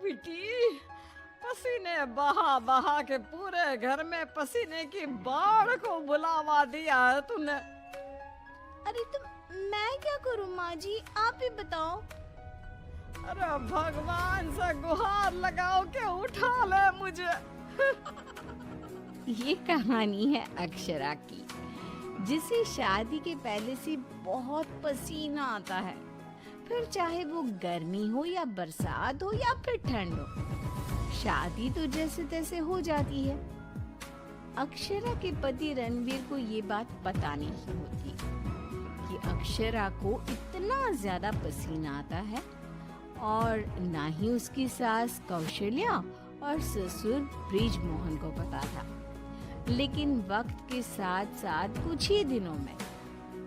बेटी, पसीने बहा बहा के पूरे घर में पसीने की बाढ़ को बुलावा दिया है तूने। अरे तो मैं क्या करूं माँ जी, आप ही बताओ। अरे भगवान से गुहार लगाओ के उठा ले मुझे। ये कहानी है अक्षरा की, जिसे शादी के पहले से बहुत पसीना आता है, फिर चाहे वो गर्मी हो या बरसात हो या फिर ठंड हो, शादी तो जैसे तैसे हो जाती है। अक्षरा के पति रणवीर को ये बात पता नहीं होती कि अक्षरा को इतना ज्यादा पसीना आता है, और ना ही उसकी सास कौशल्या और ससुर ब्रिजमोहन को पता था। लेकिन वक्त के साथ साथ कुछ ही दिनों में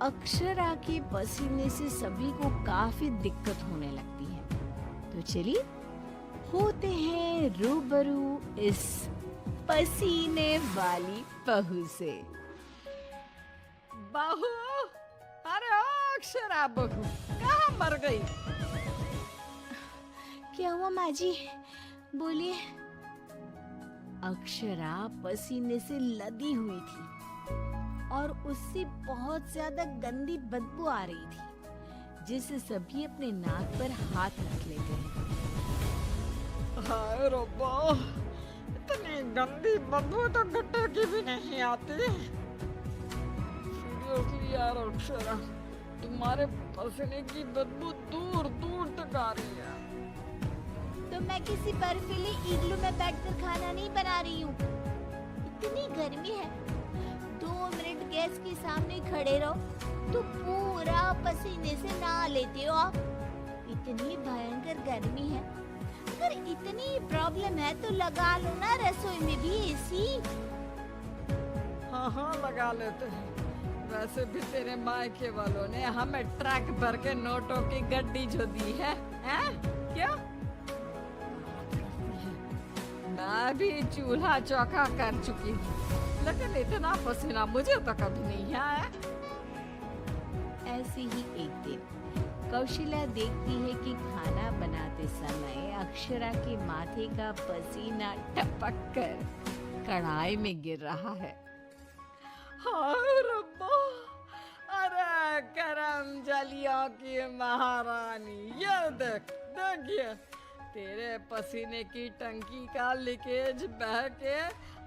अक्षरा के पसीने से सभी को काफी दिक्कत होने लगती है। तो चलिए होते हैं रूबरू इस पसीने वाली बहू से। बहू, अरे ओ अक्षरा बहू, कहाँ मर गई? क्या हुआ माँ जी, बोलिए। अक्षरा पसीने से लदी हुई थी और उससे बहुत ज्यादा गंदी बदबू आ रही थी, जिससे सभी अपने नाक पर हाथ रख लेते हैं। हाय रब्बा, इतनी गंदी बदबू तो गुट्टे की भी नहीं आती। सीरियसली यार अक्षरा, तुम्हारे पसीने की बदबू दूर दूर तक आ रही है। तो मैं किसी बर्फीले इग्लू में बैठकर खाना नहीं बना रही हूँ। इतनी गर्मी है, 2 मिनट गैस के सामने खड़े रहो तो पूरा पसीने से नहा लेते हो आप। इतनी भयंकर गर्मी है, अगर इतनी प्रॉब्लम है तो लगा लो ना रसोई में भी एसी। हाँ हाँ लगा लेते हैं। वैसे भी तेरे मायके वालों ने हमें ट्रक भर के नोटों की गड्डी जो दी है, क्या? मैं भी चूल्हा चौका कर चुकी हूँ, लेकिन इतना पसीना मुझे तो कभी नहीं आया। ऐसे ही एक दिन कौशल्या देखती है कि खाना बनाते समय अक्षरा के माथे का पसीना टपक कर कढ़ाई में गिर रहा है। हाय रब्बा, अरे करम जलियों की महारानी, ये देखिए तेरे पसीने की टंकी का लीकेज बह के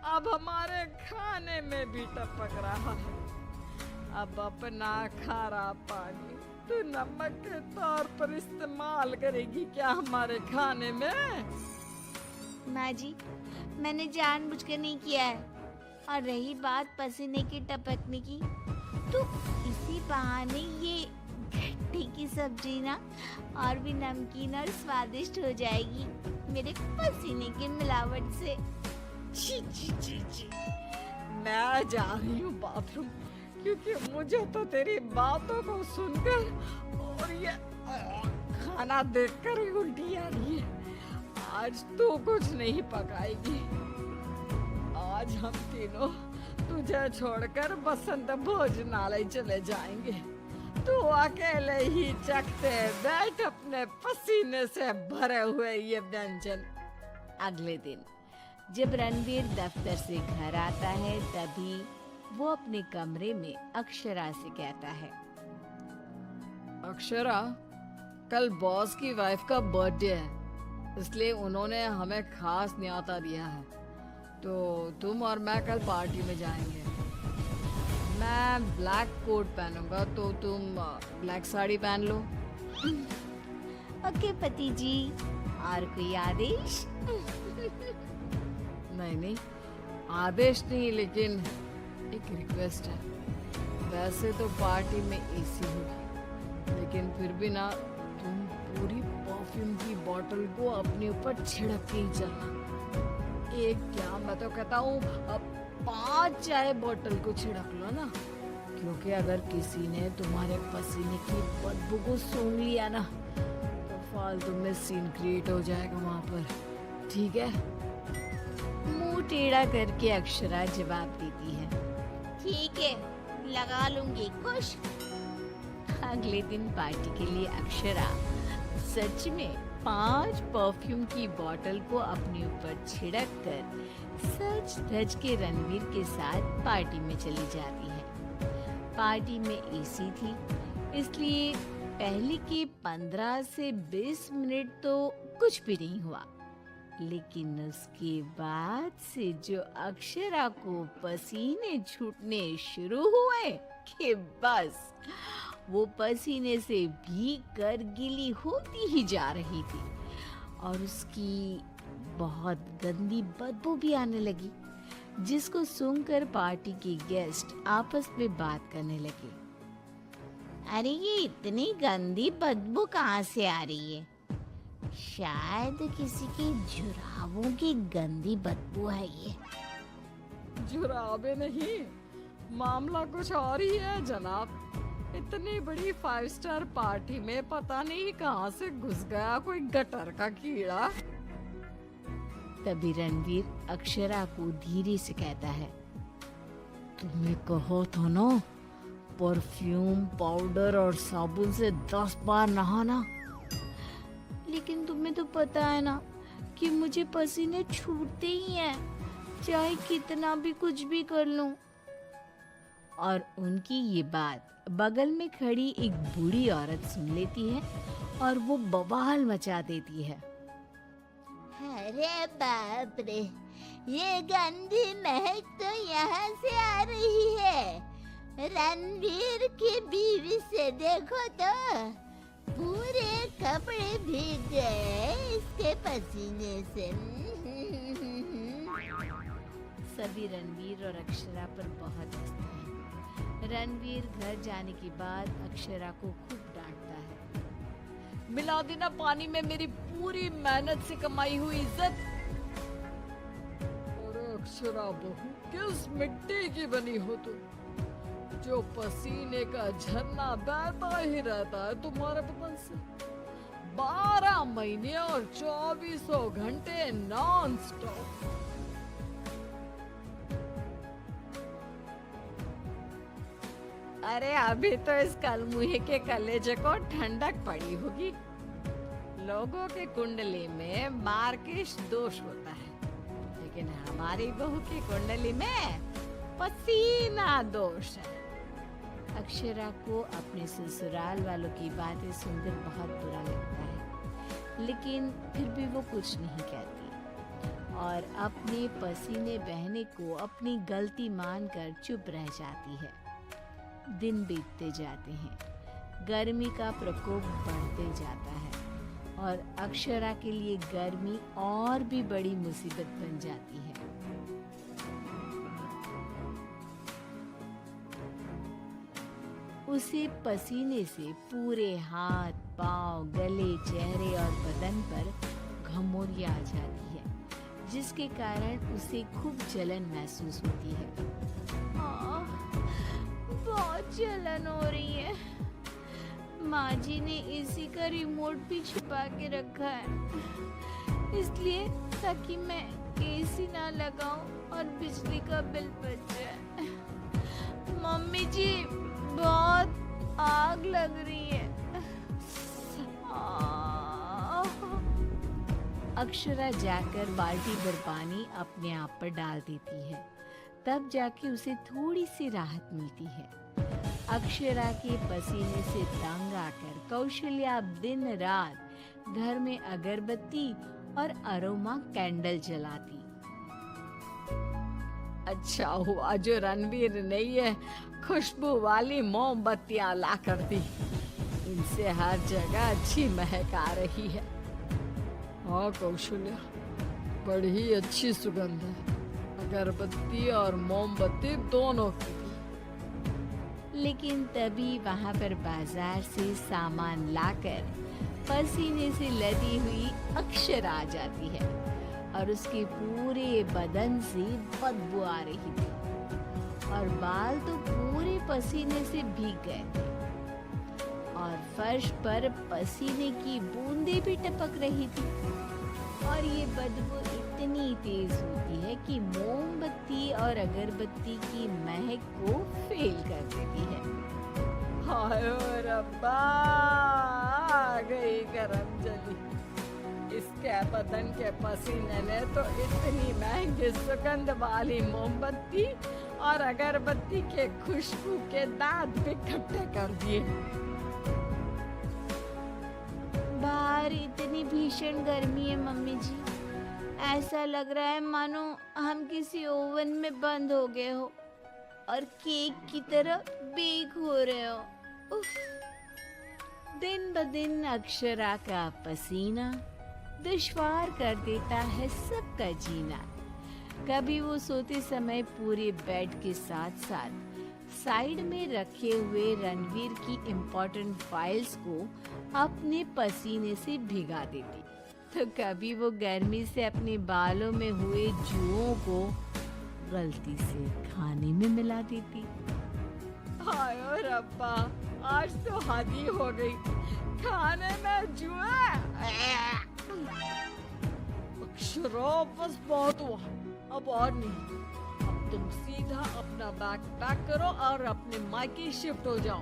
अब हमारे खाने में भी टपक रहा है। अब अपना खारा पानी तू नमक के तौर पर इस्तेमाल करेगी क्या हमारे खाने में? माँ जी, मैंने जानबूझकर नहीं किया है। और रही बात पसीने की टपकने की, तो इसी बहाने ये गट्टी की सब्जी ना और भी नमकीन और स्वादिष्ट हो जाएगी मेरे पसीने की मिलावट से। छी छी छी छी, मैं जा रही हूँ बाथरूम, क्योंकि मुझे तो तेरी बातों को सुनकर और ये खाना देखकर ही उल्टी आ रही है। आज तू कुछ नहीं पकाएगी, आज हम तीनों तुझे छोड़कर बसंत भोजनालय चले जाएंगे। तू अकेले ही चखते बैठ अपने पसीने से भरे हुए ये व्यंजन। अगले दिन जब रणवीर दफ्तर से घर आता है, तभी वो अपने कमरे में अक्षरा से कहता है, अक्षरा, कल बॉस की वाइफ का बर्थडे है, इसलिए उन्होंने हमें खास न्योता दिया है, तो तुम और मैं कल पार्टी में जाएंगे। मैं ब्लैक कोट पहनूंगा, तो तुम ब्लैक साड़ी पहन लो। ओके पति जी, और कोई आदेश? नहीं, आदेश नहीं, लेकिन एक रिक्वेस्ट है। वैसे तो पार्टी में एसी होगी, लेकिन फिर भी ना तुम पूरी परफ्यूम की बोतल को अपने ऊपर छिड़क के ही चलना। एक क्या, मैं तो कहता हूँ 5 चाय बोतल को छिड़क लो ना, क्योंकि अगर किसी ने तुम्हारे पसीने की बदबू को सूंघ लिया ना, तो फालतू में सीन क्रिएट हो जाएगा वहां पर। ठीक है? मुंह टेढ़ा करके अक्षरा जवाब देती है, ठीक है, लगा लूंगी। खुश। अगले दिन पार्टी के लिए अक्षरा सच में 5 परफ्यूम की बोतल को अपने ऊपर छिड़क कर सज धज के रणवीर के साथ पार्टी में चली जाती है। पार्टी में एसी थी, इसलिए पहले के 15 से 20 मिनट तो कुछ भी नहीं हुआ, लेकिन उसके बाद से जो अक्षरा को पसीने छूटने शुरू हुए कि बस वो पसीने से भीग कर गीली होती ही जा रही थी और उसकी बहुत गंदी बदबू भी आने लगी, जिसको सुनकर पार्टी के गेस्ट आपस में बात करने लगे। अरे ये इतनी गंदी बदबू कहाँ से आ रही है? शायद किसी के जुराबों की गंदी बदबू है ये। जुराबे नहीं, मामला कुछ और ही है जनाब। इतनी बड़ी 5 स्टार पार्टी में पता नहीं कहाँ से घुस गया कोई गटर का कीड़ा। तभी रणवीर अक्षरा को धीरे से कहता है, तुम्हें कहो तो ना परफ्यूम, पाउडर और साबुन से 10 बार नहाना, लेकिन तुम्हें तो पता है ना कि मुझे पसीने छूटते ही हैं, चाहे कितना भी कुछ भी कर लूं। और उनकी ये बात बगल में खड़ी एक बूढ़ी औरत सुन लेती है और वो बवाल मचा देती है। अरे बाप रे, ये गंदी महक तो यहाँ से आ रही है। रणवीर की बीवी से देखो तो पूरे कपड़े भीग गए इसके पसीने से। सभी रणवीर और अक्षरा पर बहुत हंसते हैं। रणवीर घर जाने के बाद अक्षरा को खूब डांटता है। मिला देना पानी में मेरी पूरी मेहनत से कमाई हुई इज्जत। और अक्षरा बहू, किस मिट्टी की बनी हो तुम, जो पसीने का झरना बहता ही रहता है तुम्हारे बदन से 12 महीने और 2400 घंटे नॉन स्टॉप। अरे अभी तो इस कलमुहे के कलेजे को ठंडक पड़ी होगी। लोगों के कुंडली में मार्किश दोष होता है, लेकिन हमारी बहू की कुंडली में पसीना दोष है। अक्षरा को अपने ससुराल वालों की बातें सुनकर बहुत बुरा लगता है, लेकिन फिर भी वो कुछ नहीं कहती और अपने पसीने बहने को अपनी गलती मानकर चुप रह जाती है। दिन बीतते जाते हैं, गर्मी का प्रकोप बढ़ते जाता है और अक्षरा के लिए गर्मी और भी बड़ी मुसीबत बन जाती है। उसे पसीने से पूरे हाथ, पांव, गले, चेहरे और बदन पर घमौरियां आ जाती है, जिसके कारण उसे खूब जलन महसूस होती है। बहुत जलन हो रही है। माँ जी ने एसी का रिमोट भी छुपा के रखा है, इसलिए ताकि मैं एसी ना लगाऊं और बिजली का बिल बच जाए। मम्मी जी, बहुत आग लग रही है। अक्षरा जाकर बाल्टी भर पानी अपने आप पर डाल देती है, तब जाके उसे थोड़ी सी राहत मिलती है। अक्षरा के पसीने से तंग आकर कौशल्या दिन रात घर में अगरबत्ती और अरोमा कैंडल जलाती। अच्छा हुआ जो रणवीर ने ये खुशबू वाली मोमबत्तियां ला कर दी, इनसे हर जगह अच्छी महक आ रही है। हाँ कौशल्या, बड़ी अच्छी सुगंध है, अगरबत्ती और मोमबत्ती दोनों की। लेकिन तभी वहां पर बाजार से सामान लाकर पसीने से लदी हुई अक्षरा आ जाती है और उसके पूरे बदन से बदबू आ रही थी और बाल तो पूरे पसीने से भीग गए थे और फर्श पर पसीने की बूंदें भी टपक रही थी। और ये बदबू इतनी तेज होती है कि मोमबत्ती और अगरबत्ती की महक को फेल कर देती है। हाय रब्बा, आ गई गरम जली। बदन के पसीने ने तो इतनी महंगी सुगंध वाली मोमबत्ती और अगरबत्ती के खुशबू के दांत भी इकट्ठे कर दिए। बाहर इतनी भीषण गर्मी है मम्मी जी, ऐसा लग रहा है मानो हम किसी ओवन में बंद हो गए हो और केक की तरह बेक हो रहे हो। उफ। दिन ब दिन अक्षरा का पसीना दुश्वार कर देता है सबका जीना। कभी वो सोते समय पूरे बेड के साथ साथ साइड में रखे हुए रणवीर की इम्पोर्टेंट फाइल्स को अपने पसीने से भिगा देती, तो कभी वो गर्मी से अपने बालों में हुए जुओं को गलती से खाने में मिला देती। हाय और रब्बा, आज तो हद ही हो गई, खाने में जुआ। अक्षरा बस बहुत हुआ, अब और नहीं। अब तुम सीधा अपना बैग पैक करो और अपने मायके शिफ्ट हो जाओ।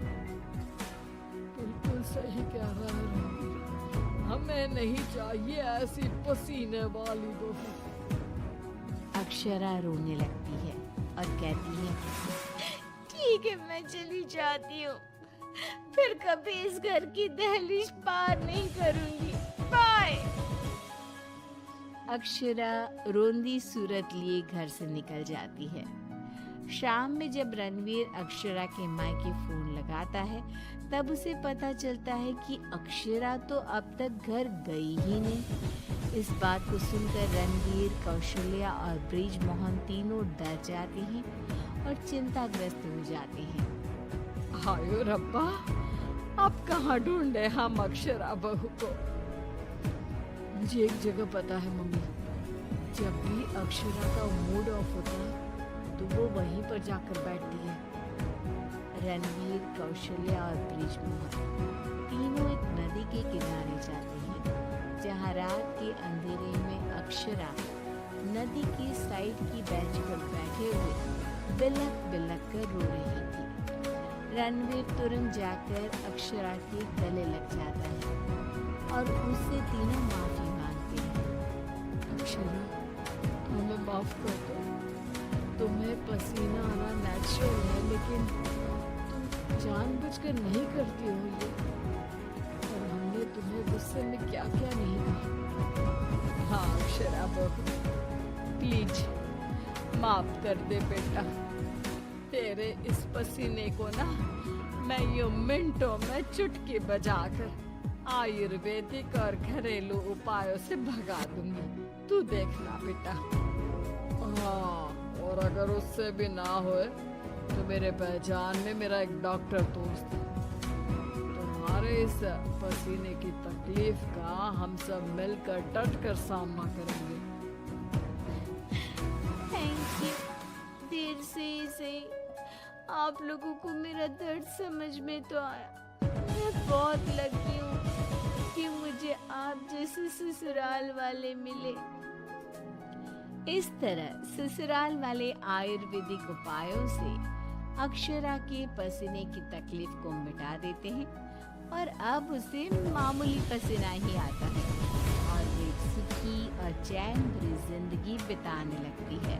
बिल्कुल सही कह रहा है रणवीर, हमें नहीं चाहिए ऐसी पसीने वाली बहू। अक्षरा रोने लगती है और कहती है, ठीक है मैं चली जाती हूँ, फिर कभी इस घर की दहलीज पार नहीं करूंगी, बाय। अक्षरा रोंदी सूरत लिए घर से निकल जाती है। शाम में जब रणवीर अक्षरा के मायके फोन लगाता है, तब उसे पता चलता है कि अक्षरा तो अब तक घर गई ही नहीं। इस बात को सुनकर रणवीर, कौशल्या और ब्रिज मोहन तीनों डर जाते हैं और चिंताग्रस्त हो जाते हैं। हाय रब्बा, अब कहाँ ढूंढे हम अक्षरा बहू को। मुझे एक जगह पता है मम्मी, जब भी अक्षरा का मूड ऑफ होता है तो वो वहीं पर जाकर बैठती है। रणवीर, कौशल्या और ब्रिज मोहन तीनों एक नदी के किनारे जाते हैं, जहाँ रात के अंधेरे में अक्षरा नदी की साइड की बेंच पर बैठे हुए बिलक बिलक कर रो रही थी। रणवीर तुरंत जाकर अक्षरा के गले लग जाता है और उससे तीनों माफी मांगते हैं। अक्षरा, हमें माफ कर दो, तुम्हें पसीना आना नेचुरल है, लेकिन तुम जानबूझकर नहीं करती हो ये। और हमने तुम्हें गुस्से में क्या क्या नहीं कहा। हाँ अक्षरा बहू, प्लीज माफ कर दे बेटा। तेरे इस पसीने को ना मैं यूं मिनटों में चुटकी बजाकर आयुर्वेदिक और घरेलू उपायों से भगा दूंगी, तू देखना बेटा। हाँ, और अगर उससे भी ना होए तो मेरे पहचान में मेरा एक डॉक्टर दोस्त है। तुम्हारे इस पसीने की तकलीफ का हम सब मिलकर डट कर सामना करेंगे। Thank you. देर से ही सही, आप लोगों को मेरा दर्द समझ में तो आया। मैं बहुत लकी हूँ कि मुझे आप जैसे ससुराल वाले मिले। इस तरह ससुराल वाले आयुर्वेदिक उपायों से अक्षरा के पसीने की तकलीफ को मिटा देते हैं और अब उसे मामूली पसीना ही आता है और वे सुखी और चैन भरी जिंदगी बिताने लगती है।